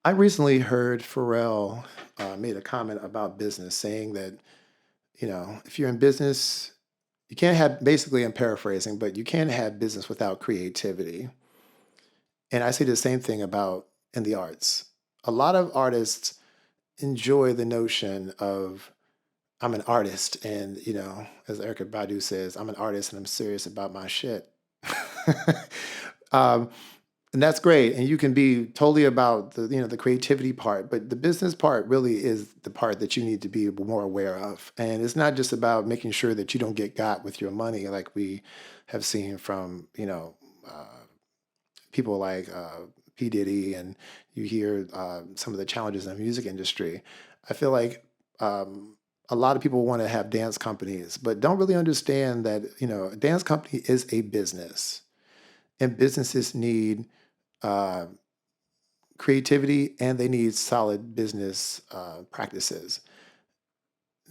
I recently heard Pharrell made a comment about business, saying that, if you're in business, you can't have, basically, I'm paraphrasing, but you can't have business without creativity. And I say the same thing about in the arts. A lot of artists enjoy the notion of, I'm an artist, and, as Erica Badu says, I'm an artist and I'm serious about my shit. um, and that's great, and you can be totally about the creativity part, but the business part really is the part that you need to be more aware of. And it's not just about making sure that you don't get got with your money, like we have seen from people like P Diddy, and you hear some of the challenges in the music industry. I feel like a lot of people want to have dance companies, but don't really understand that a dance company is a business, and businesses need uh, creativity, and they need solid business practices.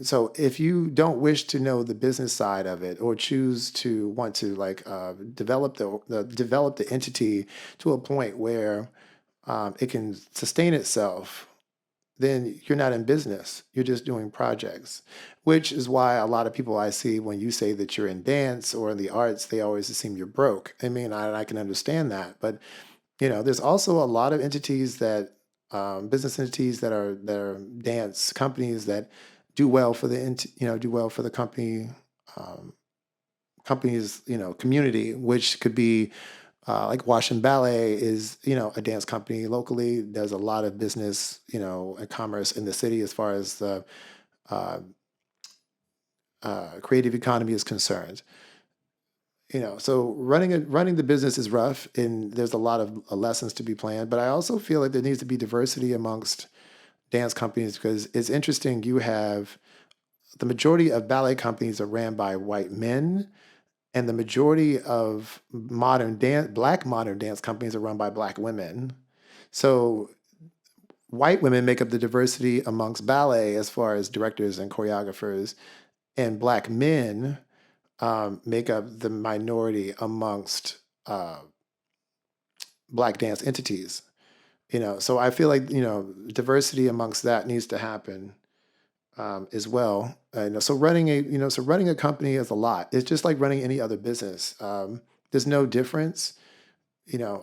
So if you don't wish to know the business side of it, or choose to want to like develop the entity to a point where it can sustain itself, then you're not in business. You're just doing projects, which is why a lot of people I see, when you say that you're in dance or in the arts, they always assume you're broke. I mean, I can understand that, but there's also a lot of entities that business entities that are dance companies that do well for do well for the um, company's community, which could be like Washington Ballet is a dance company locally, does a lot of business and commerce in the city as far as the uh, creative economy is concerned. So running the business is rough, and there's a lot of lessons to be planned. But I also feel like there needs to be diversity amongst dance companies, because it's interesting. You have the majority of ballet companies are ran by white men, and the majority of black modern dance companies are run by black women. So white women make up the diversity amongst ballet as far as directors and choreographers, and black men make up the minority amongst uh, black dance entities. So I feel like diversity amongst that needs to happen as well. So running a company is a lot. It's just like running any other business. There's no difference.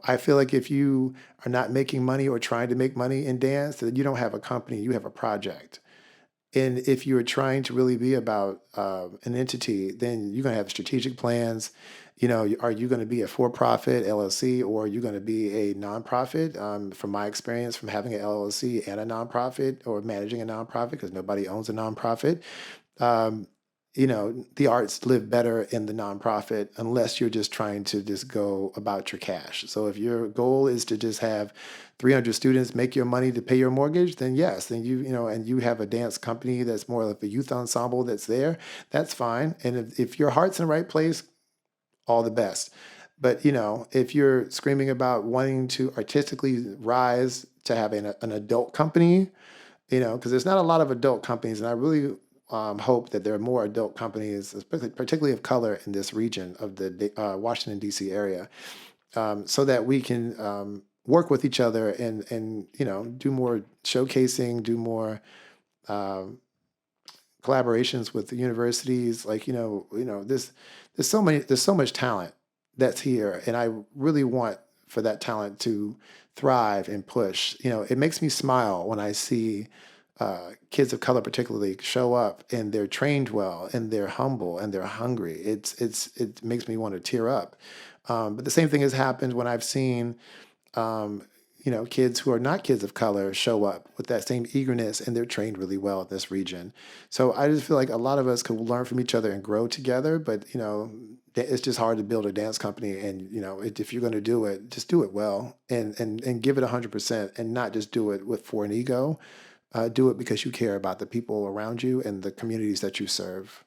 I feel like if you are not making money or trying to make money in dance, then you don't have a company. You have a project. And if you're trying to really be about an entity, then you're going to have strategic plans. Are you going to be a for-profit LLC, or are you going to be a nonprofit? From my experience from having an LLC and a nonprofit, or managing a nonprofit, because nobody owns a nonprofit, um, the arts live better in the nonprofit, unless you're just trying to just go about your cash. So if your goal is to just have 300 students make your money to pay your mortgage, then yes, then and you have a dance company that's more like a youth ensemble that's there, that's fine. And if your heart's in the right place, all the best. But if you're screaming about wanting to artistically rise to have an adult company, because there's not a lot of adult companies, and I really hope that there are more adult companies, particularly of color, in this region of the Washington D.C. area, so that we can work with each other, and do more showcasing, do more um, collaborations with the universities. Like this, there's so much talent that's here, and I really want for that talent to thrive and push. It makes me smile when I see kids of color particularly show up, and they're trained well, and they're humble, and they're hungry. It makes me want to tear up. But the same thing has happened when I've seen um, kids who are not kids of color show up with that same eagerness, and they're trained really well in this region. So I just feel like a lot of us could learn from each other and grow together. But it's just hard to build a dance company, and if you're going to do it, just do it well, and give it 100%, and not just do it for an ego. Do it because you care about the people around you and the communities that you serve.